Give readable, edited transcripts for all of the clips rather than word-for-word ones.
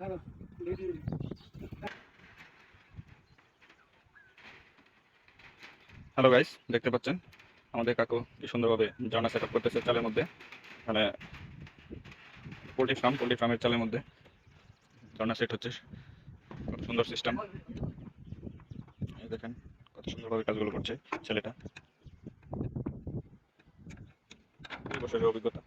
Hello guys, দেখতে পাচ্ছেন আমাদের কাকু কি সুন্দরভাবে ঝর্ণা সেট আপ করতেছে চালের মধ্যে। মানে পোল্ট্রি ফার্মের চালের মধ্যে ঝর্ণা সেট হচ্ছে। কত সুন্দর সিস্টেম, দেখেন কত সুন্দরভাবে কাজগুলো করছে ছেলেটা। 2 বছরের অভিজ্ঞতা।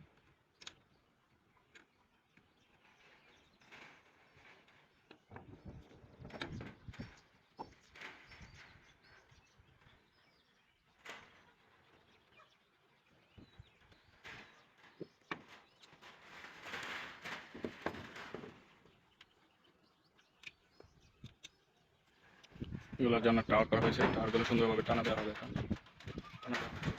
এগুলোর জন্য টাওয়ার করা হয়েছে, টাওয়ারগুলো সুন্দরভাবে টানা দেওয়া হবে এখন। টানা দেওয়া হচ্ছে।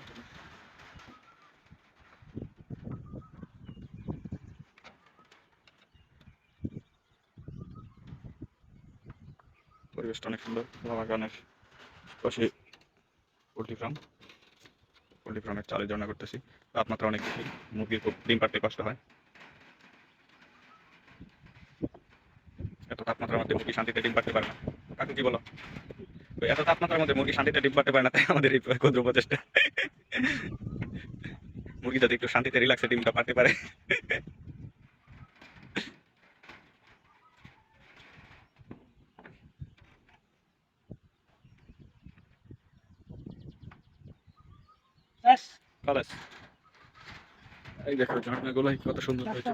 পরিবেশটা অনেক সুন্দর, কলা বাগানের পাশে পোল্ট্রি ফার্ম। পোল্ট্রি ফার্মের চালের ঝর্ণা করতেছি। তাপমাত্রা অনেক বেশি, মুরগির খুব ডিম পাড়তে কষ্ট হয়। এত তাপমাত্রার মধ্যে মুরগি শান্তিতে ডিম পাড়তে পারে না। কাকু কি বলো? তো এত তাপমাত্রার মধ্যে মুরগি শান্তিতে ডিম পাড়তে পারে না, তাই আমাদের এই ক্ষুদ্র প্রচেষ্টা। মুরগি যাতে একটু শান্তিতে রিল্যাক্সে ডিমটা পাড়তে পারে। খালাস, এই দেখো ঝর্ণাগুলো কত সুন্দর হয়েছে।